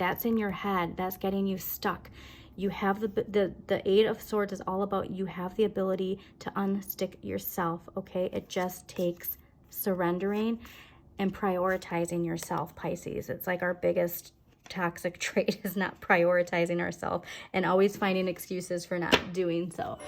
that's in your head, that's getting you stuck. You have the Eight of Swords is all about you have the ability to unstick yourself, okay? It just takes surrendering and prioritizing yourself, Pisces. It's like our biggest toxic trait is not prioritizing ourselves and always finding excuses for not doing so.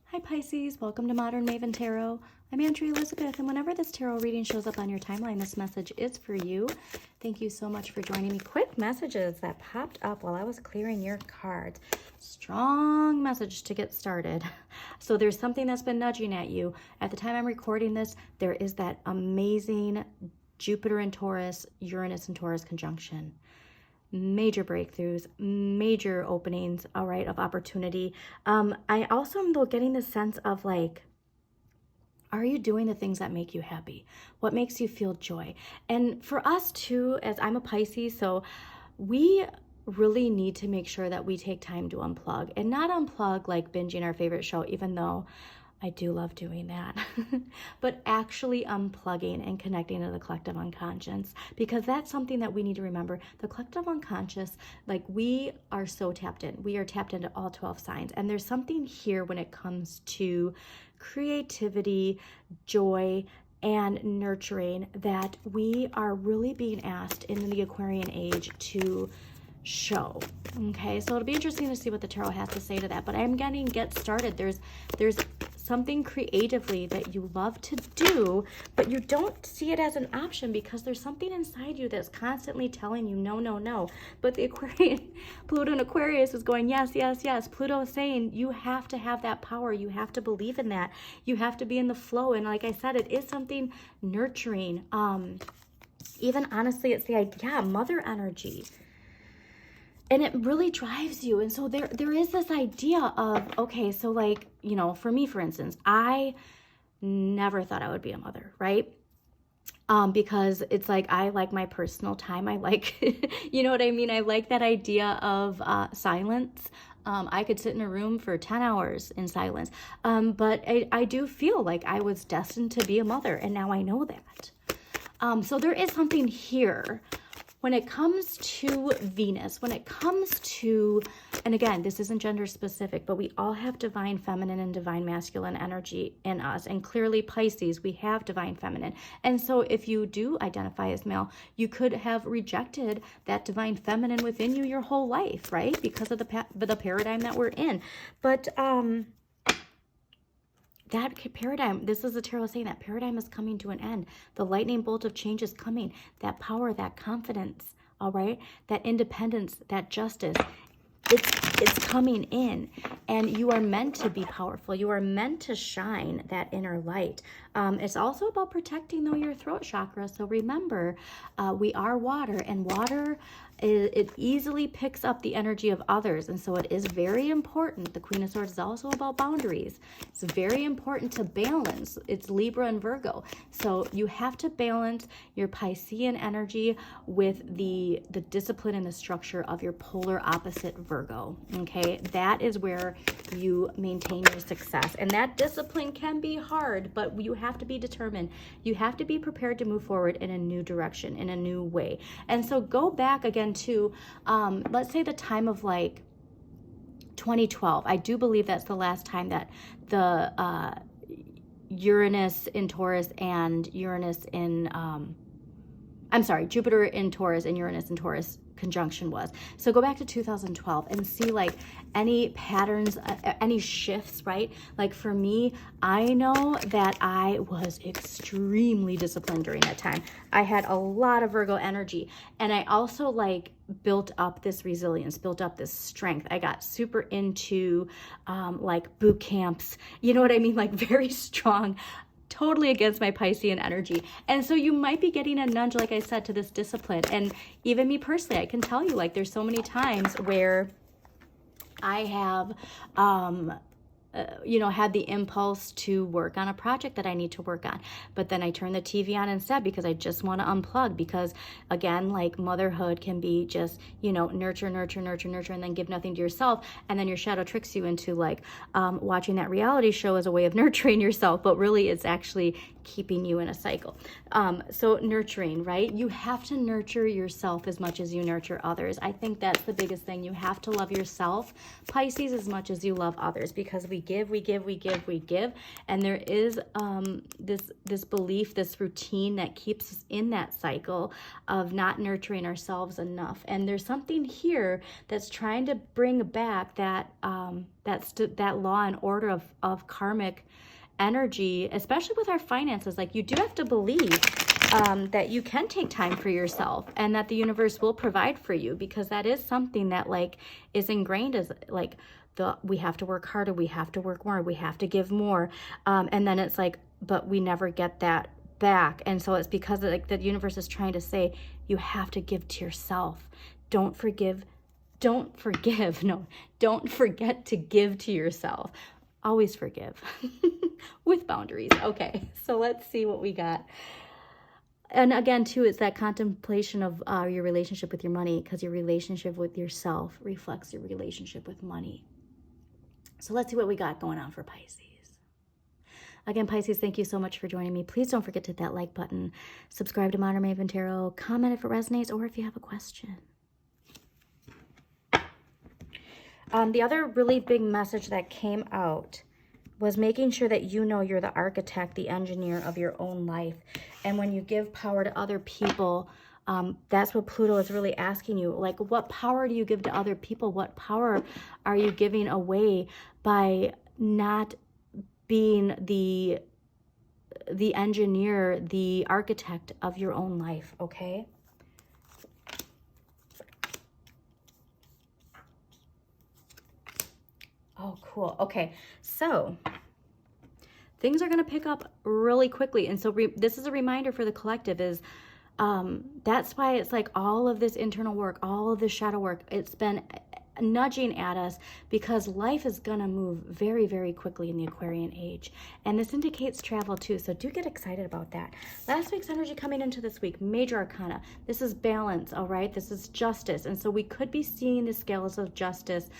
Hi Pisces, welcome to Modern Maven Tarot. I'm Andrea Elizabeth, and whenever this tarot reading shows up on your timeline, this message is for you. Thank you so much for joining me. Quick messages that popped up while I was clearing your cards. Strong message to get started. So there's something that's been nudging at you. At the time I'm recording this, there is that amazing Jupiter and Taurus, Uranus and Taurus conjunction. Major breakthroughs, major openings, all right, of opportunity. I also am though getting the sense of like, are you doing the things that make you happy? What makes you feel joy? And for us too, as I'm a Pisces, so we really need to make sure that we take time to unplug, and not unplug like binging our favorite show, even though I do love doing that, but actually unplugging and connecting to the collective unconscious, because that's something that we need to remember. The collective unconscious, like we are so tapped in. We are tapped into all 12 signs. And there's something here when it comes to creativity, joy, and nurturing that we are really being asked in the Aquarian age to show. Okay, so it'll be interesting to see what the tarot has to say to that, but I'm getting get started. There's something creatively that you love to do, but you don't see it as an option because there's something inside you that's constantly telling you no, no, no. But the Aquarian, Pluto and Aquarius is going yes, yes, yes. Pluto is saying you have to have that power. You have to believe in that. You have to be in the flow. And like I said, it is something nurturing. Even honestly, it's the idea, mother energy. And it really drives you. And so there is this idea of, okay, so like, you know, for me, for instance, I never thought I would be a mother, right? Because it's like, I like my personal time. I like, you know what I mean? I like that idea of silence. I could sit in a room for 10 hours in silence. But I do feel like I was destined to be a mother, and now I know that. So there is something here. When it comes to Venus, when it comes to, and again, this isn't gender specific, but we all have divine feminine and divine masculine energy in us. And clearly Pisces, we have divine feminine. And so if you do identify as male, you could have rejected that divine feminine within you your whole life, right? Because of the paradigm that we're in. But that paradigm, this is the tarot saying that paradigm is coming to an end. The lightning bolt of change is coming. That power, that confidence, all right? That independence, that justice, it's coming in. And you are meant to be powerful. You are meant to shine that inner light. It's also about protecting, though, your throat chakra. So remember, we are water, and water, it easily picks up the energy of others. And so it is very important. The Queen of Swords is also about boundaries. It's very important to balance. It's Libra and Virgo. So you have to balance your Piscean energy with the discipline and the structure of your polar opposite Virgo. Okay, that is where you maintain your success. And that discipline can be hard, but you have to be determined. You have to be prepared to move forward in a new direction, in a new way. And so go back again to, let's say the time of like 2012. I do believe that's the last time that the Uranus in Taurus and Uranus in, I'm sorry, Jupiter in Taurus and Uranus in Taurus conjunction was. So go back to 2012 and see like any patterns, any shifts, right? Like for me, I know that I was extremely disciplined during that time. I had a lot of Virgo energy, and I also like built up this resilience, built up this strength. I got super into like boot camps, you know what I mean? Like very strong, totally against my Piscean energy. And so you might be getting a nudge, like I said, to this discipline. And even me personally, I can tell you, like, there's so many times where I have had the impulse to work on a project that I need to work on. But then I turn the TV on instead because I just want to unplug, because again, like motherhood can be just, nurture, nurture, nurture, nurture, and then give nothing to yourself. And then your shadow tricks you into like watching that reality show as a way of nurturing yourself. But really it's actually keeping you in a cycle. So nurturing, right? You have to nurture yourself as much as you nurture others. I think that's the biggest thing. You have to love yourself, Pisces, as much as you love others, because we give. And there is this belief, this routine that keeps us in that cycle of not nurturing ourselves enough. And there's something here that's trying to bring back that law and order of karmic energy, especially with our finances. Like, you do have to believe that you can take time for yourself and that the universe will provide for you, because that is something that like is ingrained as like we have to work harder, we have to work more, we have to give more, and then it's like, but we never get that back. And so it's because like the universe is trying to say, you have to give to yourself. Don't forget to give to yourself. Always forgive with boundaries. Okay, so let's see what we got. And again, too, it's that contemplation of your relationship with your money, because your relationship with yourself reflects your relationship with money. So let's see what we got going on for Pisces. Again, Pisces, thank you so much for joining me. Please don't forget to hit that like button. Subscribe to Modern Maven Tarot. Comment if it resonates or if you have a question. The other really big message that came out was making sure that you're the architect, the engineer of your own life. And when you give power to other people, that's what Pluto is really asking you. Like, what power do you give to other people? What power are you giving away by not being the engineer, the architect of your own life, okay? Oh, cool. Okay, so things are going to pick up really quickly. And so this is a reminder for the collective is that's why it's like all of this internal work, all of this shadow work, it's been nudging at us, because life is going to move very, very quickly in the Aquarian age. And this indicates travel too. So do get excited about that. Last week's energy coming into this week, major arcana. This is balance, all right? This is justice. And so we could be seeing the scales of justice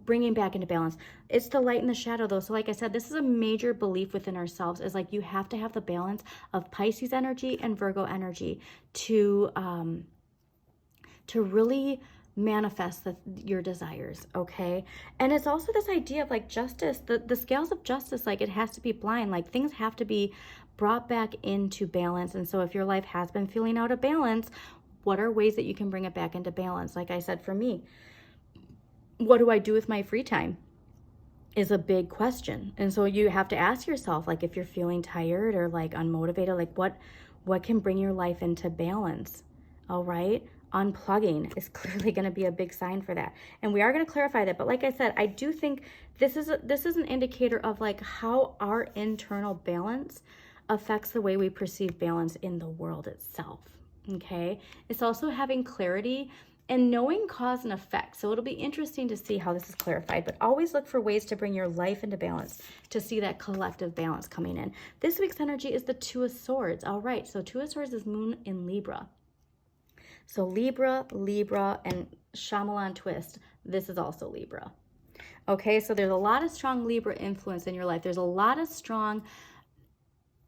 bringing back into balance. It's the light and the shadow though. So like I said, this is a major belief within ourselves, is like you have to have the balance of Pisces energy and Virgo energy to really manifest your desires, okay? And it's also this idea of like justice, the scales of justice, like it has to be blind, like things have to be brought back into balance. And so if your life has been feeling out of balance, what are ways that you can bring it back into balance? Like I said, for me, what do I do with my free time is a big question. And so you have to ask yourself, like if you're feeling tired or like unmotivated, like what can bring your life into balance, all right? Unplugging is clearly going to be a big sign for that. And we are going to clarify that. But like I said, I do think this is an indicator of like how our internal balance affects the way we perceive balance in the world itself, okay? It's also having clarity and knowing cause and effect. So it'll be interesting to see how this is clarified, but always look for ways to bring your life into balance, to see that collective balance coming in. This week's energy is the Two of Swords. All right, so Two of Swords is Moon in Libra. So Libra, and Shyamalan twist, this is also Libra. Okay, so there's a lot of strong Libra influence in your life. There's a lot of strong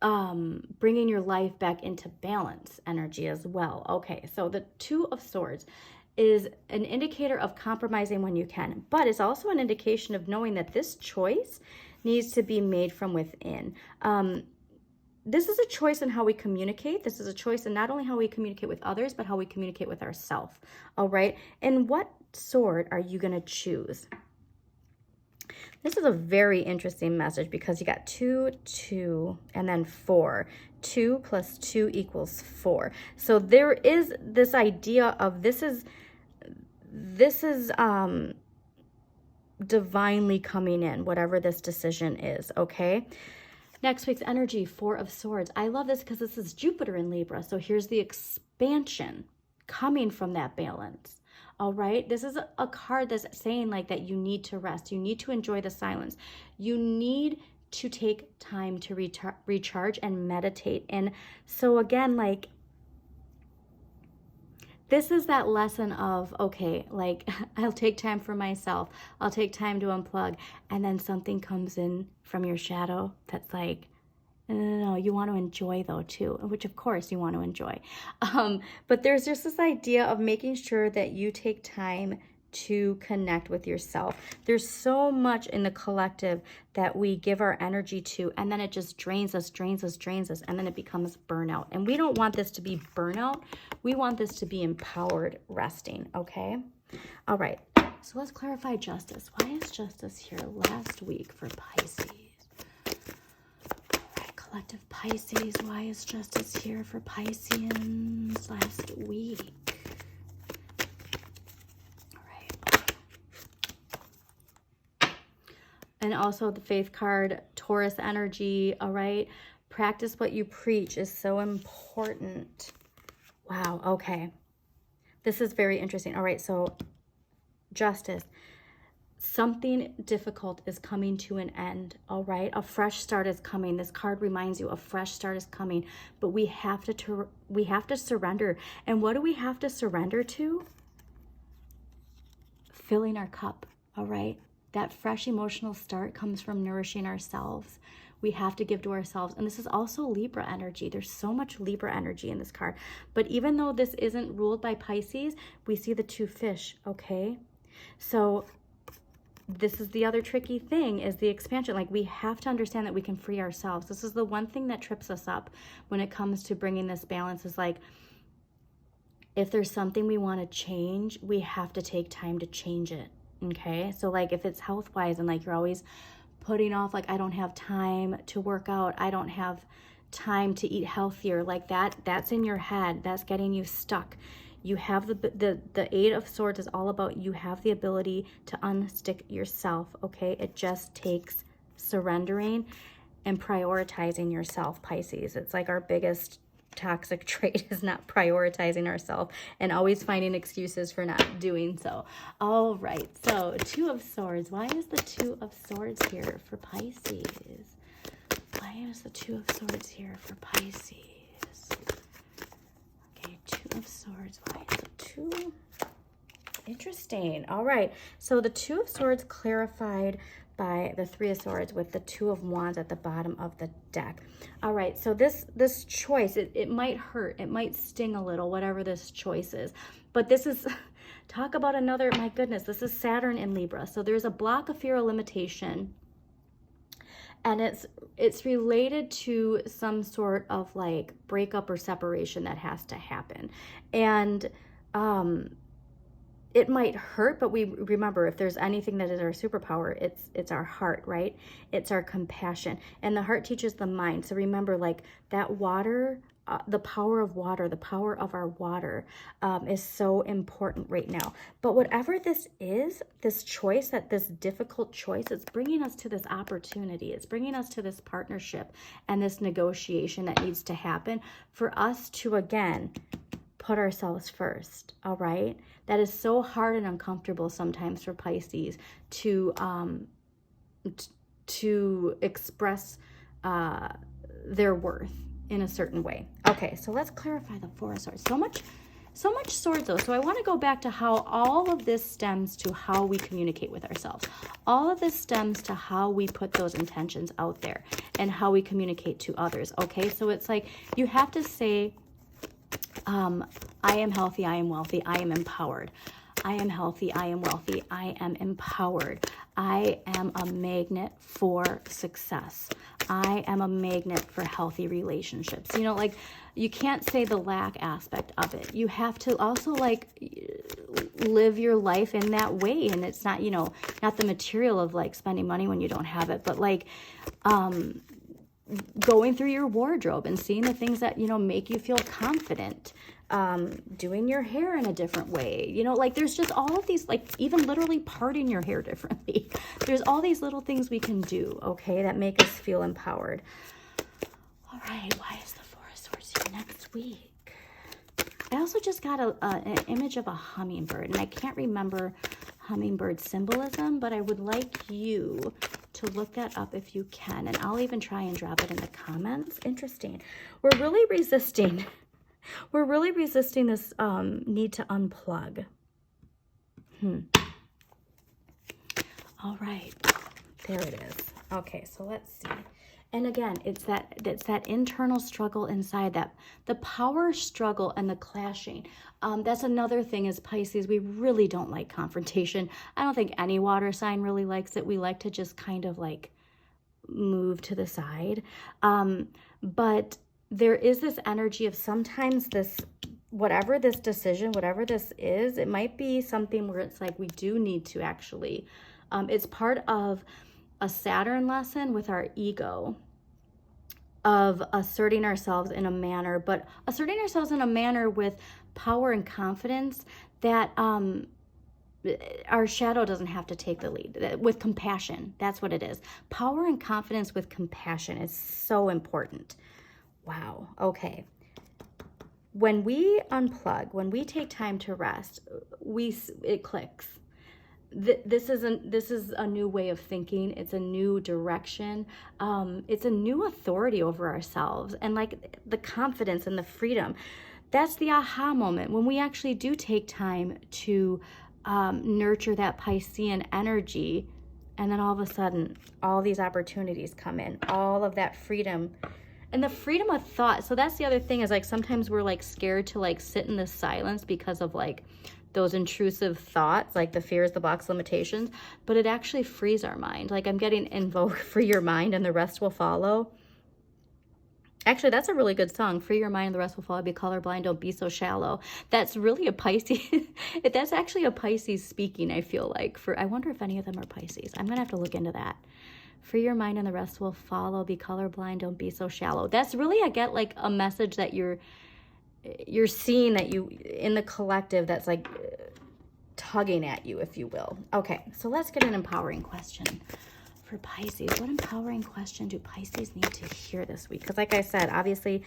bringing your life back into balance energy as well. Okay, so the Two of Swords is an indicator of compromising when you can, but it's also an indication of knowing that this choice needs to be made from within. This is a choice in how we communicate. This is a choice in not only how we communicate with others, but how we communicate with ourselves. All right. And what sword are you going to choose? This is a very interesting message because you got 2, 2, and then 4. 2 plus 2 equals 4. So there is this idea of this is divinely coming in, whatever this decision is, okay? Next week's energy, 4 of Swords. I love this because this is Jupiter in Libra. So here's the expansion coming from that balance. all right? This is a card that's saying like that you need to rest. You need to enjoy the silence. You need to take time to recharge and meditate. And so again, like, this is that lesson of, okay, like, I'll take time for myself. I'll take time to unplug. And then something comes in from your shadow that's like, no, you want to enjoy though too, which of course you want to enjoy. But there's just this idea of making sure that you take time to connect with yourself. There's so much in the collective that we give our energy to, and then it just drains us, and then it becomes burnout. And we don't want this to be burnout. We want this to be empowered resting, okay? All right, so let's clarify justice. Why is justice here last week for Pisces? Collective Pisces, why is justice here for Pisceans last week? All right. And also the Faith card, Taurus energy, all right? Practice what you preach is so important. Wow, okay. This is very interesting. All right, so justice. Something difficult is coming to an end, all right? A fresh start is coming. This card reminds you a fresh start is coming, but we have to surrender. And what do we have to surrender to? Filling our cup, all right? That fresh emotional start comes from nourishing ourselves. We have to give to ourselves. And this is also Libra energy. There's so much Libra energy in this card. But even though this isn't ruled by Pisces, we see the 2 fish, okay? So this is the other tricky thing, is the expansion. Like, we have to understand that we can free ourselves. This is the one thing that trips us up when it comes to bringing this balance, is like, if there's something we want to change, we have to take time to change it, okay? So like, if it's health-wise and like you're always putting off, like, I don't have time to work out, I don't have time to eat healthier, like that's in your head, that's getting you stuck. You have the 8 of Swords is all about, you have the ability to unstick yourself, okay? It just takes surrendering and prioritizing yourself, Pisces. It's like our biggest toxic trait is not prioritizing ourselves and always finding excuses for not doing so. All right, so 2 of Swords. Why is the 2 of Swords here for Pisces? Why is the 2 of Swords here for Pisces? 2 of Swords. Why is it 2? Interesting. All right. So the 2 of Swords clarified by the 3 of Swords with the 2 of Wands at the bottom of the deck. All right. So this choice, it might hurt. It might sting a little, whatever this choice is. But this is, talk about another, my goodness, this is Saturn in Libra. So there's a block of fear or limitation. And it's related to some sort of like breakup or separation that has to happen. And it might hurt, but we remember, if there's anything that is our superpower, it's our heart, right? It's our compassion. And the heart teaches the mind. So remember, like, that water, the power of water, the power of our water is so important right now. But whatever this is, this choice, this difficult choice, it's bringing us to this opportunity. It's bringing us to this partnership and this negotiation that needs to happen for us to, again, put ourselves first, all right? That is so hard and uncomfortable sometimes for Pisces to express their worth in a certain way. Okay, so let's clarify the 4 of Swords. So much swords though. So I want to go back to how all of this stems to how we communicate with ourselves. All of this stems to how we put those intentions out there and how we communicate to others. Okay, so it's like you have to say, I am healthy, I am wealthy, I am empowered. I am healthy, I am wealthy, I am empowered. I am a magnet for success. I am a magnet for healthy relationships. You know, like, you can't say the lack aspect of it. You have to also, like, live your life in that way. And it's not, you know, not the material of, like, spending money when you don't have it, but, like, going through your wardrobe and seeing the things that, you know, make you feel confident, doing your hair in a different way, you know, like, there's just all of these, like, even literally parting your hair differently. There's all these little things we can do, okay, that make us feel empowered. All right, why is the 4 of Swords here next week? I also just got an image of a hummingbird, and I can't remember hummingbird symbolism, but I would like you to look that up if you can, and I'll even try and drop it in the comments. Interesting. We're really resisting. We're really resisting this need to unplug. All right, there it is. Okay, so let's see. And again, it's that internal struggle inside, that the power struggle and the clashing. That's another thing is Pisces, we really don't like confrontation. I don't think any water sign really likes it. We like to just kind of like move to the side. But there is this energy of sometimes this, whatever this decision, whatever this is, it might be something where it's like we do need to actually, it's part of a Saturn lesson with our ego of asserting ourselves in a manner, but asserting ourselves in a manner with power and confidence that our shadow doesn't have to take the lead, with compassion. That's what it is. Power and confidence with compassion is so important. Wow. Okay. When we unplug, when we take time to rest, it clicks. This is a new way of thinking. It's a new direction. It's a new authority over ourselves, and like the confidence and the freedom. That's the aha moment when we actually do take time to nurture that Piscean energy, and then all of a sudden, all these opportunities come in, all of that freedom. And the freedom of thought. So that's the other thing is like sometimes we're like scared to like sit in the silence because of like those intrusive thoughts, like the fears, the blocks, limitations, but it actually frees our mind. Like I'm getting invoke, free your mind and the rest will follow. Actually, that's a really good song. Free your mind and the rest will follow. Be colorblind, don't be so shallow. That's really a Pisces. That's actually a Pisces speaking, I feel like. I wonder if any of them are Pisces. I'm gonna have to look into that. Free your mind and the rest will follow. Be colorblind, don't be so shallow. That's really, I get like a message that you're seeing, that you in the collective that's like tugging at you, if you will. Okay, so let's get an empowering question for Pisces. What empowering question do Pisces need to hear this week? Because like I said, obviously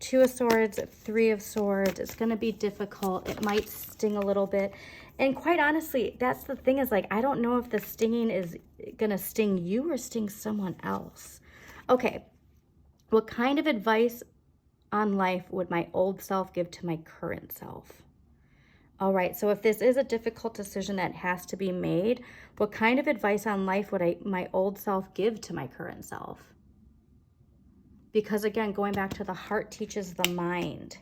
2 of Swords, 3 of Swords, it's going to be difficult. It might sting a little bit. And quite honestly, that's the thing is like, I don't know if the stinging is going to sting you or sting someone else. Okay, what kind of advice on life would my old self give to my current self? All right, so if this is a difficult decision that has to be made, what kind of advice on life would my old self give to my current self? Because again, going back to the heart teaches the mind.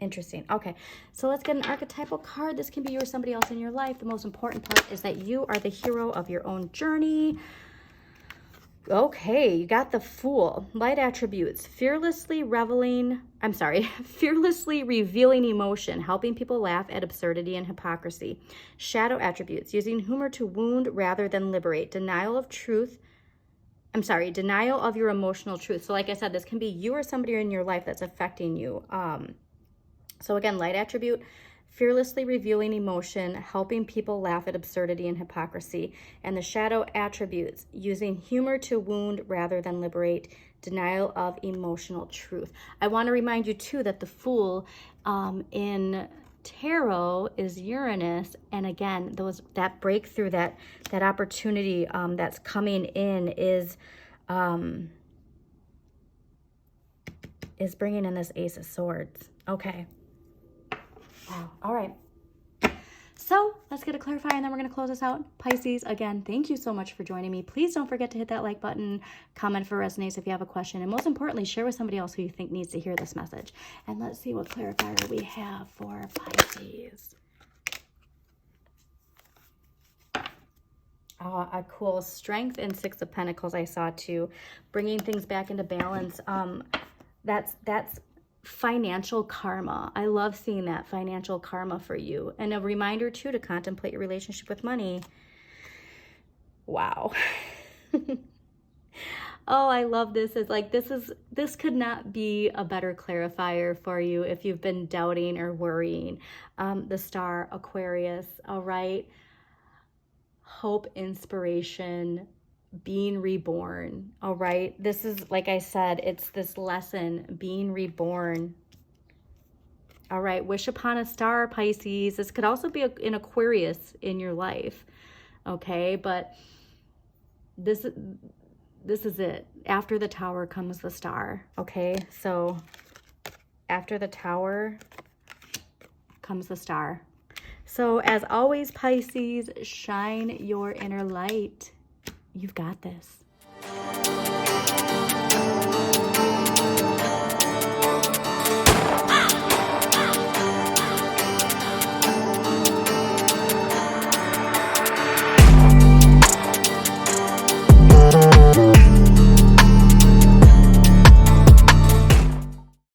Interesting. Okay, so let's get an archetypal card. This can be you or somebody else in your life. The most important part is that you are the hero of your own journey. Okay, you got the Fool. Light attributes: fearlessly revealing emotion, helping people laugh at absurdity and hypocrisy. Shadow attributes: using humor to wound rather than liberate. Denial of your emotional truth. So like I said, this can be you or somebody in your life that's affecting you. So again, light attribute: fearlessly revealing emotion, helping people laugh at absurdity and hypocrisy. And the shadow attributes: using humor to wound rather than liberate. Denial of emotional truth. I want to remind you too that the Fool in tarot is Uranus, and again, that breakthrough, that opportunity that's coming in is bringing in this Ace of Swords. Okay. Wow. All right. So let's get a clarifier and then we're going to close this out. Pisces, again, thank you so much for joining me. Please don't forget to hit that like button, comment for resonates if you have a question, and most importantly, share with somebody else who you think needs to hear this message. And let's see what clarifier we have for Pisces. A cool Strength and 6 of Pentacles I saw too. Bringing things back into balance. That's financial karma. I love seeing that financial karma for you. And a reminder too to contemplate your relationship with money. Wow. Oh, I love this. It's like this could not be a better clarifier for you if you've been doubting or worrying. The Star, Aquarius, all right. Hope, inspiration, being reborn. All right. This is, like I said, it's this lesson, being reborn. All right. Wish upon a star, Pisces. This could also be an Aquarius in your life. Okay. But this is it. After the Tower comes the star. Okay. So after the Tower comes the star. So as always, Pisces, shine your inner light. You've got this.